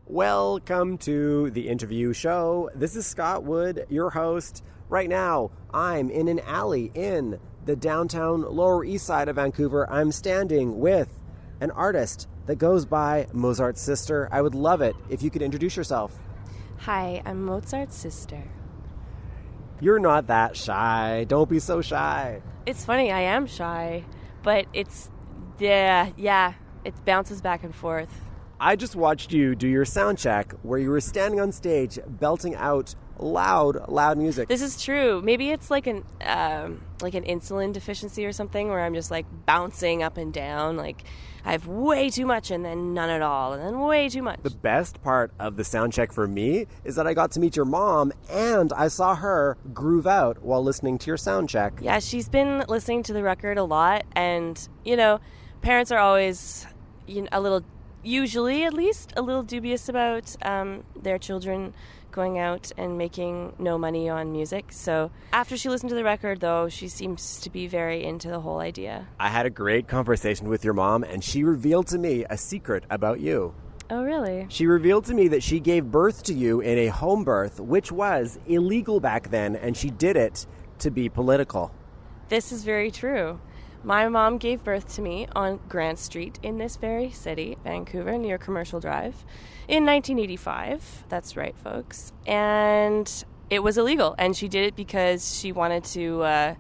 Welcome to the interview show. This is Scott Wood, your host. Right now, I'm in an alley in the downtown Lower East Side of Vancouver. I'm standing with an artist that goes by Mozart's sister. I would love it if you could introduce yourself. Hi, I'm Mozart's sister. You're not that shy. Don't be so shy. It's funny, I am shy, but it bounces back and forth. I just watched you do your sound check where you were standing on stage belting out loud music. This is true. Maybe it's like an insulin deficiency or something where I'm just like bouncing up and down. Like I have way too much and then none at all and then way too much. The best part of the sound check for me is that I got to meet your mom and I saw her groove out while listening to your sound check. Yeah, she's been listening to the record a lot, and parents are always usually at least a little dubious about their children going out and making no money on music. So after she listened to the record, though, she seems to be very into the whole idea. I had a great conversation with your mom, and she revealed to me a secret about you. Oh, really? She revealed to me that she gave birth to you in a home birth, which was illegal back then, and she did it to be political. This is very true. My mom gave birth to me on Grant Street in this very city, Vancouver, near Commercial Drive, in 1985. That's right, folks. And it was illegal. And she did it because she wanted to,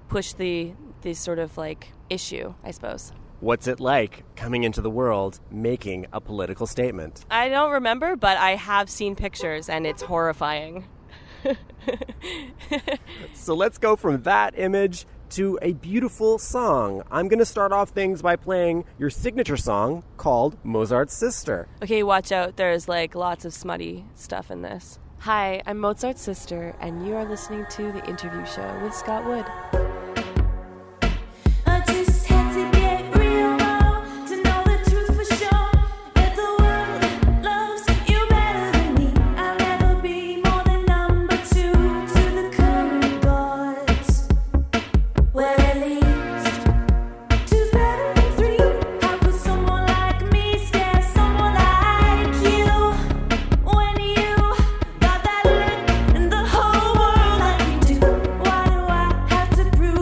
push the sort of like issue, I suppose. What's it like coming into the world making a political statement? I don't remember, but I have seen pictures, and it's horrifying. So let's go from that image to a beautiful song. I'm going to start off things by playing your signature song called Mozart's Sister. Okay, watch out. There's like lots of smutty stuff in this. Hi, I'm Mozart's sister, and you are listening to The Interview Show with Scott Wood. To prove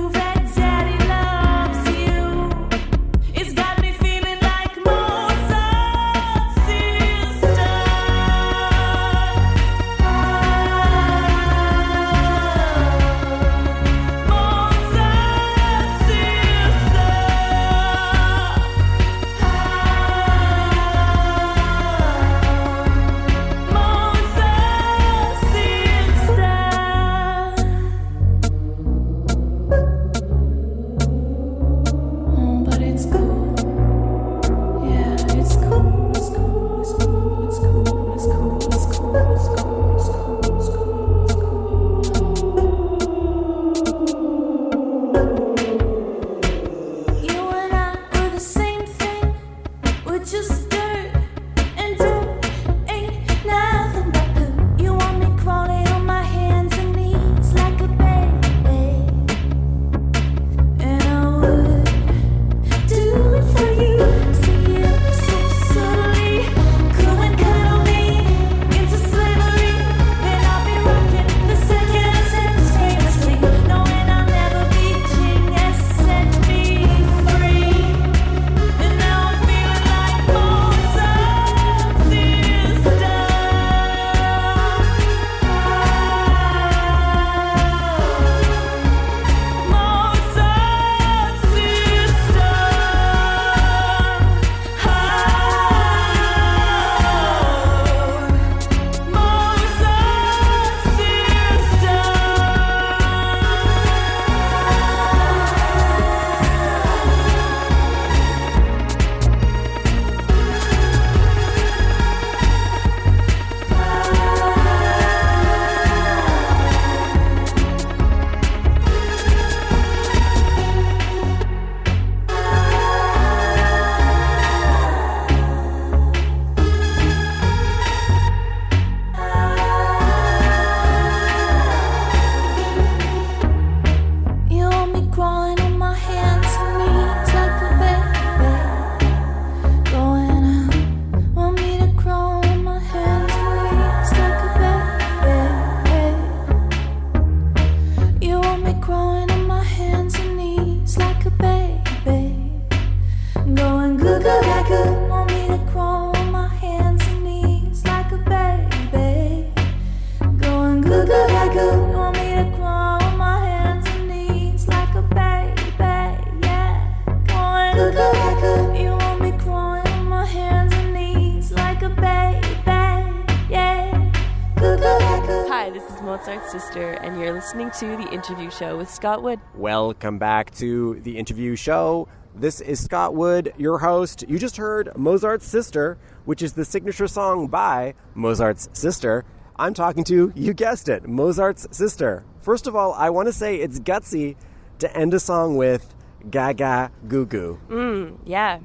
Mozart's sister, and you're listening to The Interview Show with Scott Wood. Welcome back to The Interview Show. This is Scott Wood, your host. You just heard Mozart's Sister, which is the signature song by Mozart's sister. I'm talking to, you guessed it, Mozart's sister. First of all, I want to say it's gutsy to end a song with gaga goo goo. Yeah,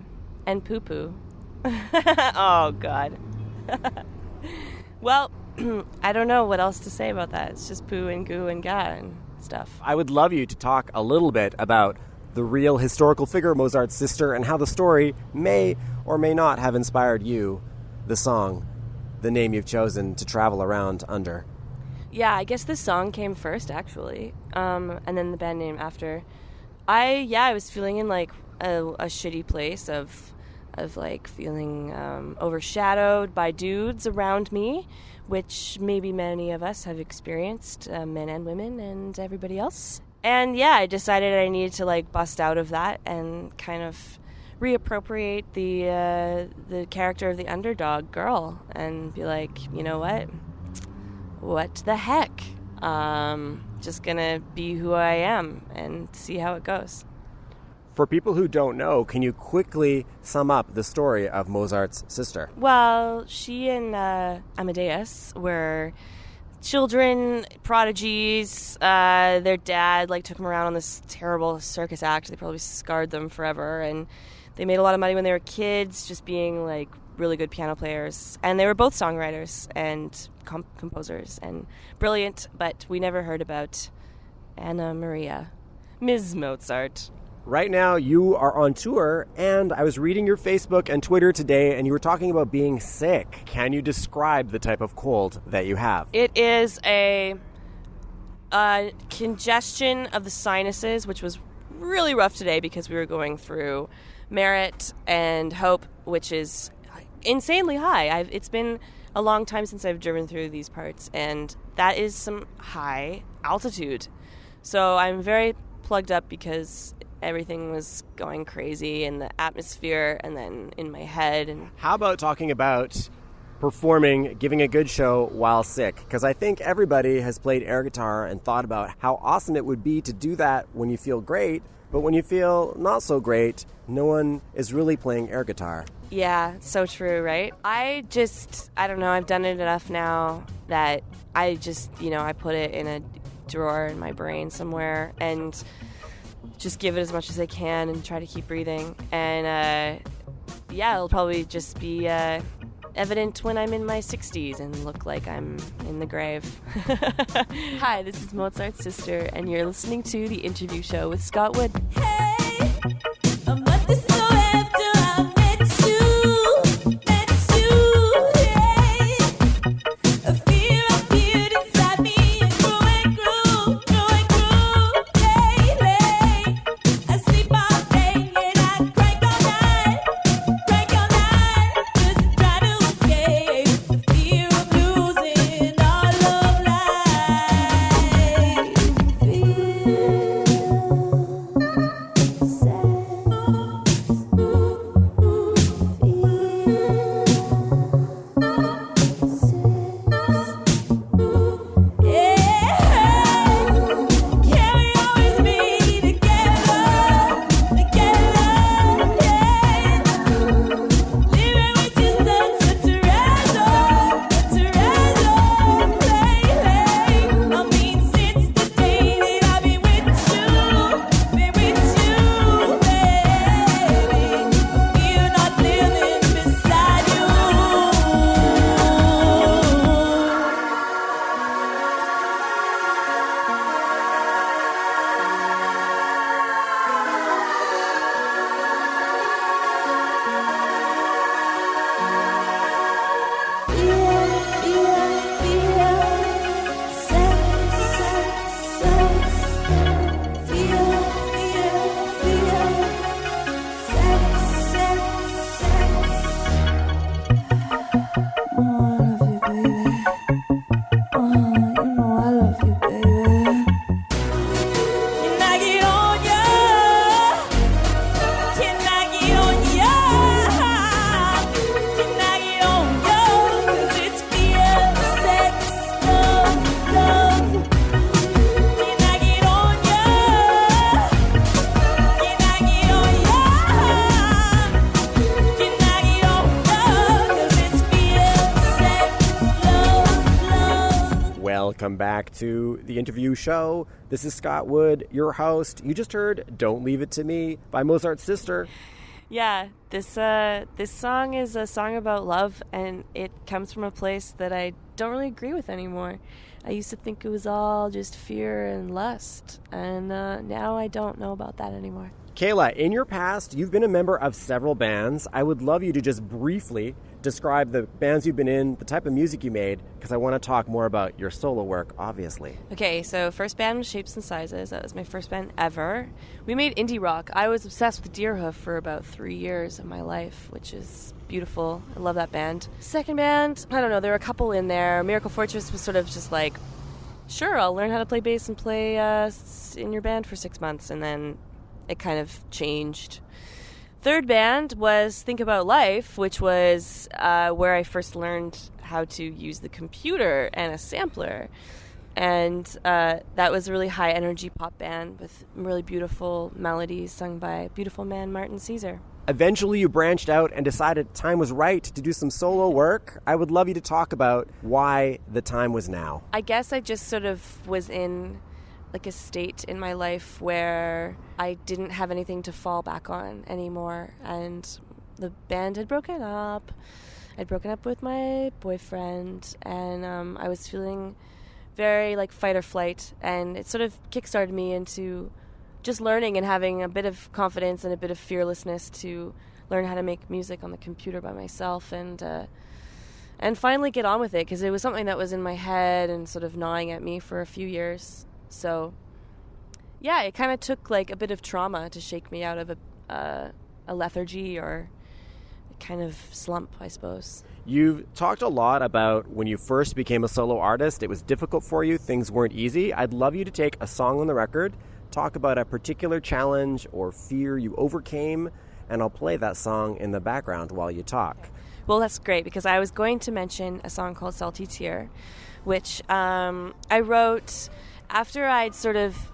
and poo poo. Oh, God. Well, I don't know what else to say about that. It's just poo and goo and ga and stuff. I would love you to talk a little bit about the real historical figure, Mozart's sister, and how the story may or may not have inspired you, the song, the name you've chosen to travel around under. Yeah, I guess this song came first, actually, and then the band name after. I was feeling in, like, a shitty place of like, feeling overshadowed by dudes around me, which maybe many of us have experienced, men and women and everybody else. And yeah, I decided I needed to, like, bust out of that and kind of reappropriate the character of the underdog girl and be like, you know what the heck? Just gonna be who I am and see how it goes. For people who don't know, can you quickly sum up the story of Mozart's sister? Well, she and Amadeus were children, prodigies. Their dad, like, took them around on this terrible circus act. They probably scarred them forever, and they made a lot of money when they were kids, just being, like, really good piano players. And they were both songwriters and composers and brilliant, but we never heard about Anna Maria, Ms. Mozart. Right now, you are on tour, and I was reading your Facebook and Twitter today, and you were talking about being sick. Can you describe the type of cold that you have? It is a congestion of the sinuses, which was really rough today because we were going through Merit and Hope, which is insanely high. It's been a long time since I've driven through these parts, and that is some high altitude. So I'm very plugged up because everything was going crazy in the atmosphere and then in my head. And how about talking about performing, giving a good show while sick? Because I think everybody has played air guitar and thought about how awesome it would be to do that when you feel great, but when you feel not so great, no one is really playing air guitar. Yeah, so true, right? I don't know, I've done it enough now that I just, I put it in a drawer in my brain somewhere and just give it as much as I can and try to keep breathing. And it'll probably just be evident when I'm in my 60s and look like I'm in the grave. Hi, this is Mozart's sister, and you're listening to The Interview Show with Scott Wood. Hey, I'm not this so after I met you, hey. A fear appeared inside me and grew daily. I sleep all day and I crank all night, just try to escape the fear of losing all of life. Feel sad. Welcome back to the interview show. This is Scott Wood, your host. You just heard Don't Leave It to Me by Mozart's sister. Yeah, this song is a song about love, and it comes from a place that I don't really agree with anymore. I used to think it was all just fear and lust, and now I don't know about that anymore. Caila, in your past, you've been a member of several bands. I would love you to just briefly describe the bands you've been in, the type of music you made, because I want to talk more about your solo work, obviously. Okay, so first band was Shapes and Sizes. That was my first band ever. We made indie rock. I was obsessed with Deerhoof for about 3 years of my life, which is beautiful. I love that band. Second band, I don't know, there were a couple in there. Miracle Fortress was sort of just like, sure, I'll learn how to play bass and play in your band for 6 months, and then it kind of changed. Third band was Think About Life, which was where I first learned how to use the computer and a sampler. And that was a really high-energy pop band with really beautiful melodies sung by beautiful man Martin Caesar. Eventually, you branched out and decided time was right to do some solo work. I would love you to talk about why the time was now. I guess I just sort of was in like a state in my life where I didn't have anything to fall back on anymore, and the band had broken up. I'd broken up with my boyfriend, and I was feeling very like fight or flight, and it sort of kickstarted me into just learning and having a bit of confidence and a bit of fearlessness to learn how to make music on the computer by myself, and finally get on with it, because it was something that was in my head and sort of gnawing at me for a few years. So, yeah, it kind of took like a bit of trauma to shake me out of a lethargy or a kind of slump, I suppose. You've talked a lot about when you first became a solo artist. It was difficult for you. Things weren't easy. I'd love you to take a song on the record, talk about a particular challenge or fear you overcame, and I'll play that song in the background while you talk. Well, that's great, because I was going to mention a song called Salty Tear, which I wrote after I'd sort of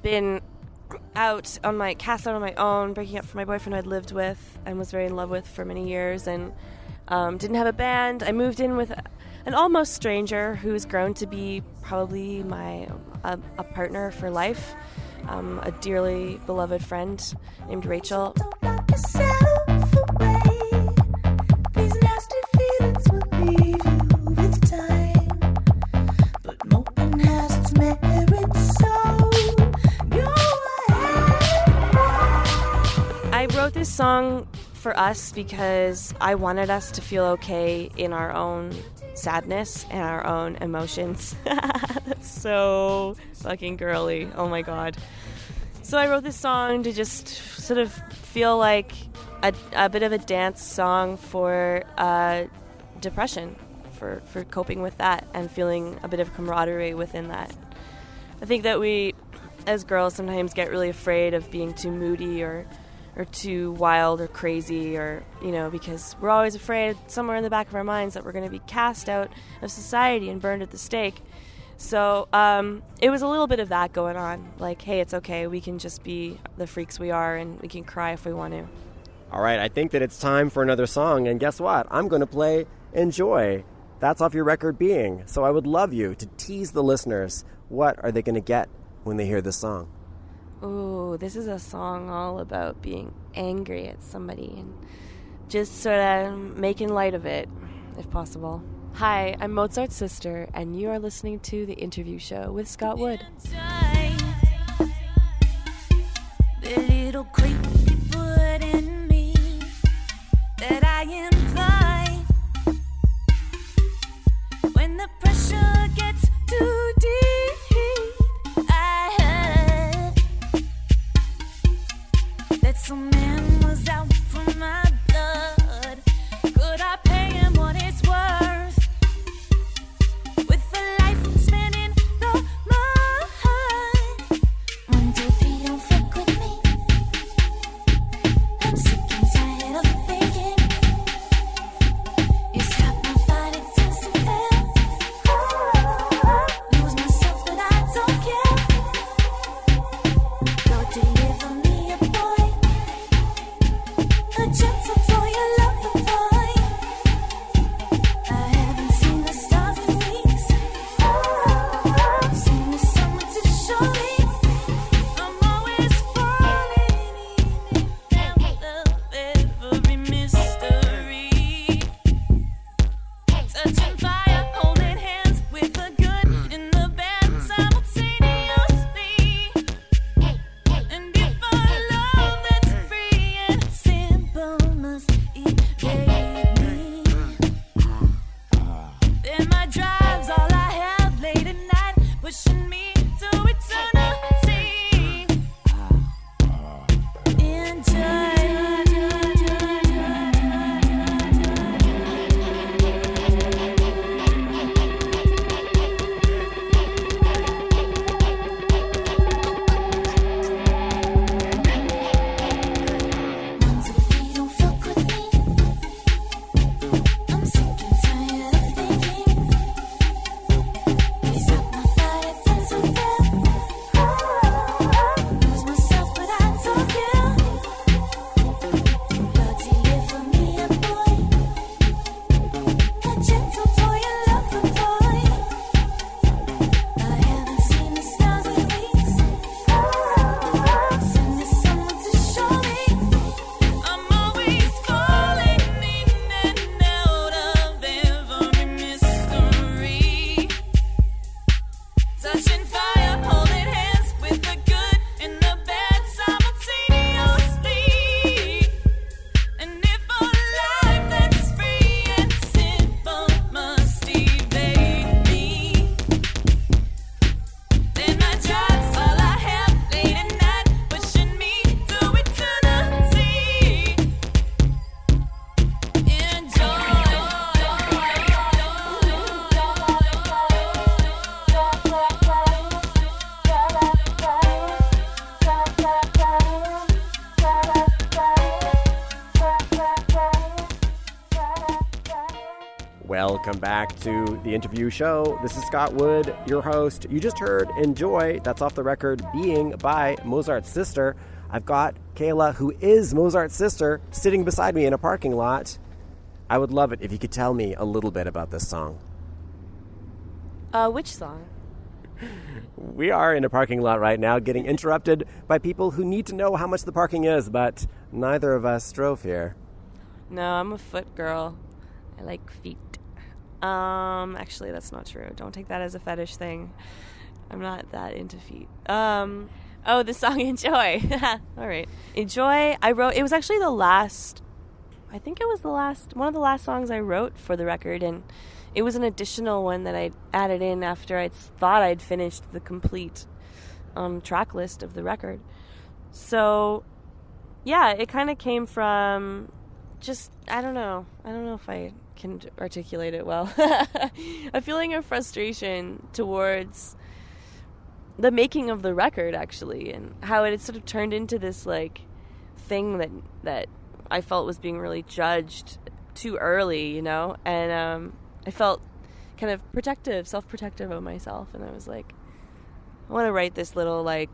been cast out on my own, breaking up from my boyfriend I'd lived with and was very in love with for many years, and didn't have a band. I moved in with an almost stranger who's grown to be probably a partner for life, a dearly beloved friend named Rachel. Don't lock yourself away. These nasty feelings will leave you with time. But moping has its merits, so go ahead. I wrote this song for us because I wanted us to feel okay in our own sadness and our own emotions. That's so fucking girly. Oh my god. So I wrote this song to just sort of feel like a bit of a dance song for depression, for coping with that and feeling a bit of camaraderie within that. I think that we, as girls, sometimes get really afraid of being too moody or too wild or crazy, or, because we're always afraid somewhere in the back of our minds that we're going to be cast out of society and burned at the stake. So it was a little bit of that going on. Like, hey, it's okay. We can just be the freaks we are, and we can cry if we want to. All right, I think that it's time for another song, and guess what? I'm going to play Enjoy. That's off your record Being. So I would love you to tease the listeners. What are they going to get when they hear this song? Ooh, this is a song all about being angry at somebody and just sort of making light of it, if possible. Hi, I'm Mozart's sister, and you are listening to The Interview Show with Scott Wood. The little creep you put in me that I imply when the pressure gets too deep. I heard that some man was out for my blood. Could I pay him what it's worth with a life spent in the mud? Welcome back to the interview show. This is Scott Wood, your host. You just heard Enjoy, that's off the record, Being by Mozart's sister. I've got Caila, who is Mozart's sister, sitting beside me in a parking lot. I would love it if you could tell me a little bit about this song. Which song? We are in a parking lot right now, getting interrupted by people who need to know how much the parking is, but neither of us drove here. No, I'm a foot girl. I like feet. Actually, that's not true. Don't take that as a fetish thing. I'm not that into feet. Oh, the song Enjoy. All right. Enjoy, I wrote, it was actually one of the last songs I wrote for the record, and it was an additional one that I added in after I thought I'd finished the complete track list of the record. So, yeah, it kind of came from just, I don't know if I can articulate it well. A feeling of frustration towards the making of the record, actually, and how it had sort of turned into this like thing that I felt was being really judged too early, and I felt kind of self-protective of myself, and I was like, I want to write this little like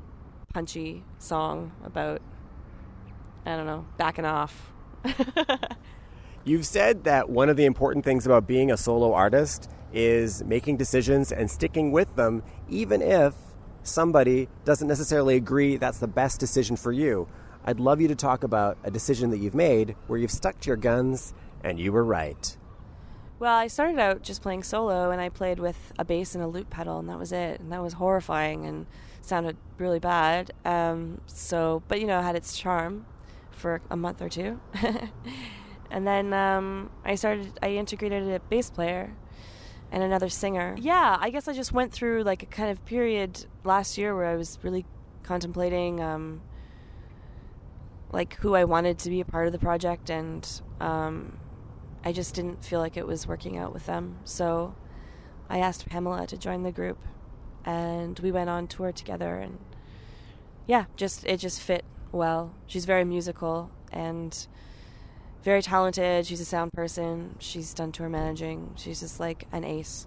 punchy song about, I don't know, backing off. You've said that one of the important things about being a solo artist is making decisions and sticking with them, even if somebody doesn't necessarily agree that's the best decision for you. I'd love you to talk about a decision that you've made where you've stuck to your guns and you were right. Well, I started out just playing solo, and I played with a bass and a loop pedal, and that was it. And that was horrifying and sounded really bad. But it had its charm for a month or two. And then I integrated a bass player and another singer. Yeah, I guess I just went through like a kind of period last year where I was really contemplating like who I wanted to be a part of the project, and I just didn't feel like it was working out with them. So I asked Pamela to join the group, and we went on tour together, and yeah, it just fit well. She's very musical and very talented. She's a sound person. She's done tour managing. She's just like an ace.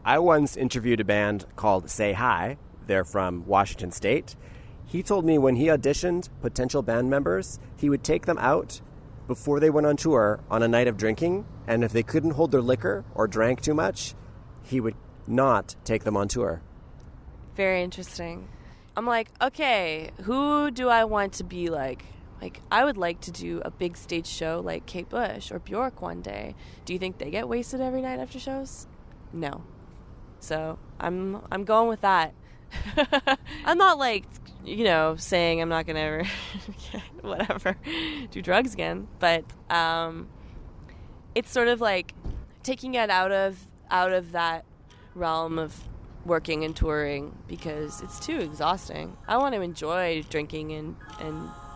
I once interviewed a band called Say Hi. They're from Washington State. He told me when he auditioned potential band members, he would take them out before they went on tour on a night of drinking, and if they couldn't hold their liquor or drank too much, he would not take them on tour. Very interesting. I'm like, okay, who do I want to be like? Like, I would like to do a big stage show like Kate Bush or Bjork one day. Do you think they get wasted every night after shows? No. So I'm going with that. I'm not like, saying I'm not gonna ever whatever do drugs again, but it's sort of like taking it out of that realm of working and touring, because it's too exhausting. I want to enjoy drinking and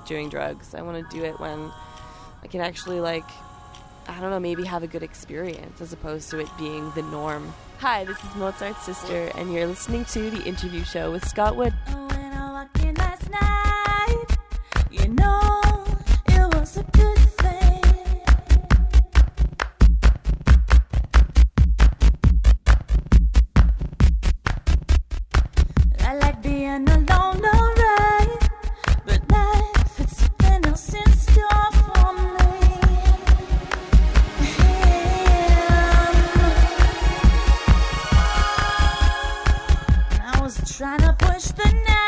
doing drugs. I want to do it when I can actually, like, I don't know, maybe have a good experience as opposed to it being the norm. Hi, this is Mozart's sister, and you're listening to The Interview Show with Scott Wood. When I walked in last night, it was a good thing. I like being alone, alright, but life had something else in store for me. I was trying to push the night.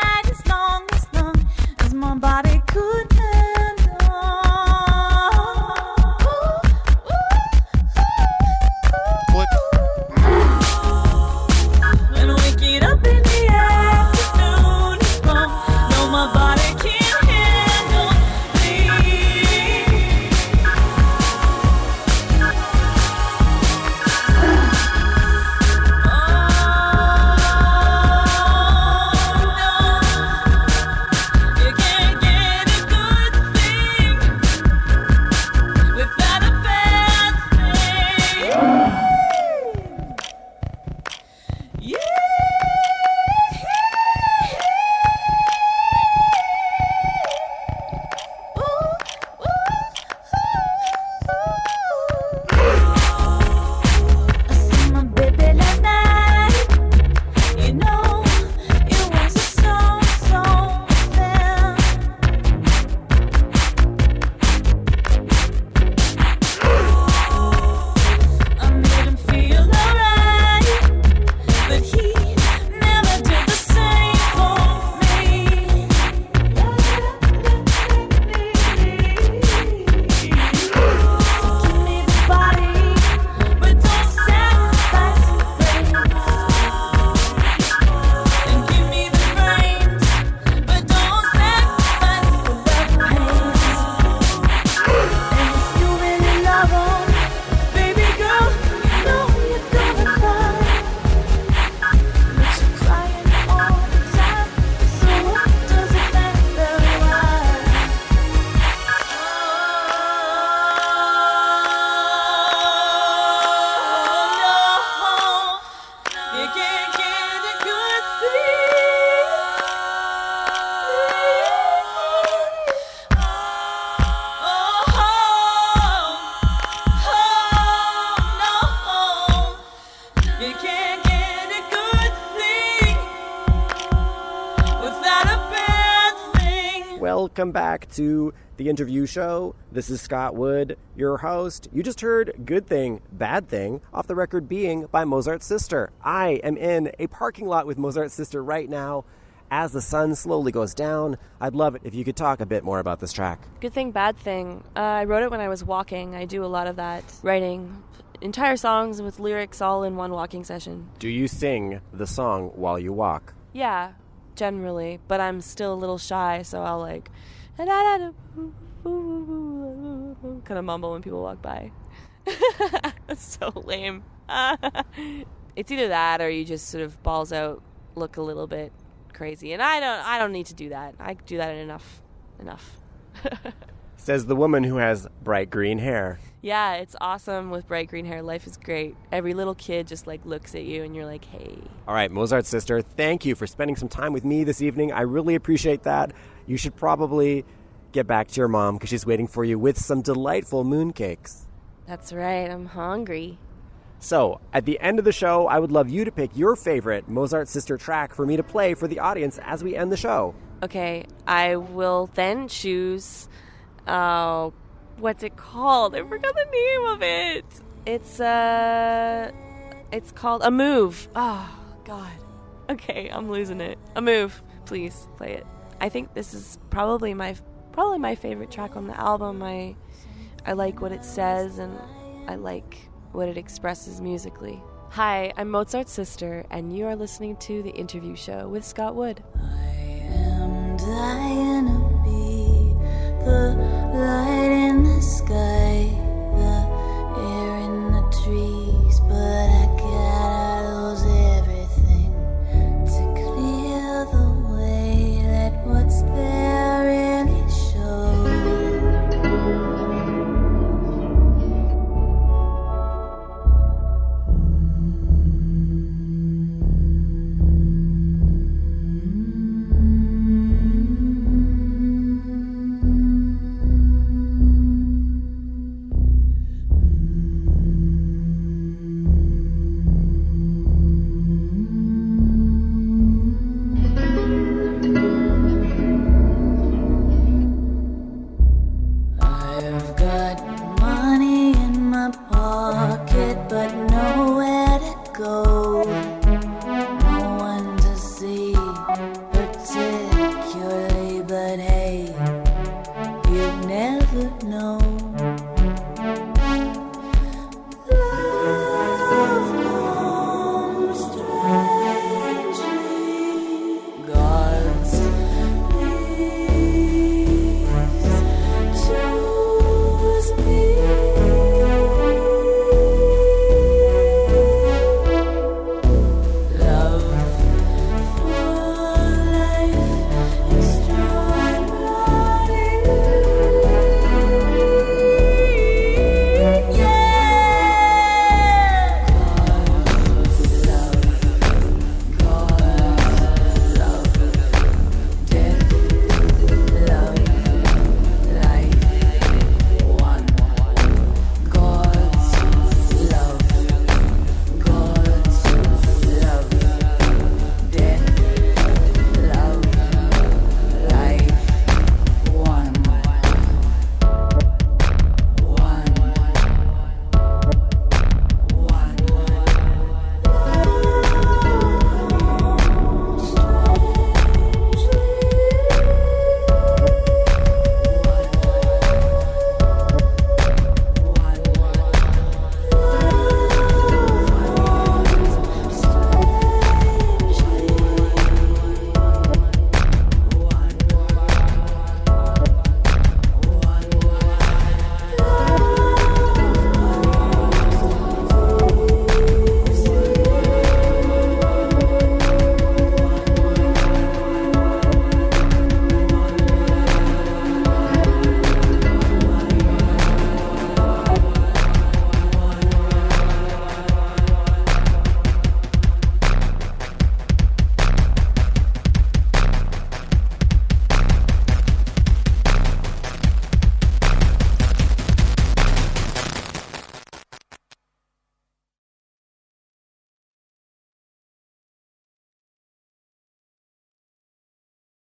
Welcome back to the interview show. This is Scott Wood, your host. You just heard Good Thing, Bad Thing, off the record Being by Mozart's Sister. I am in a parking lot with Mozart's Sister right now as the sun slowly goes down. I'd love it if you could talk a bit more about this track. Good Thing, Bad Thing. I wrote it when I was walking. I do a lot of that, writing entire songs with lyrics all in one walking session. Do you sing the song while you walk? Yeah, generally, but I'm still a little shy, so I'll like kind of mumble when people walk by. That's so lame. It's either that or you just sort of balls out, look a little bit crazy, and I don't need to do that. I do that enough. Says the woman who has bright green hair. Yeah, it's awesome with bright green hair. Life is great. Every little kid just like looks at you and you're like, hey. All right, Mozart's Sister, thank you for spending some time with me this evening. I really appreciate that. You should probably get back to your mom because she's waiting for you with some delightful mooncakes. That's right. I'm hungry. So, at the end of the show, I would love you to pick your favorite Mozart's Sister track for me to play for the audience as we end the show. Okay, I will then choose... what's it called? I forgot the name of it. It's called A Move. Oh, God. Okay, I'm losing it. A Move. Please play it. I think this is probably my favorite track on the album. I like what it says and I like what it expresses musically. Hi, I'm Mozart's Sister, and you are listening to The Interview Show with Scott Wood. I am Diana B, the light in the sky, the air in the trees.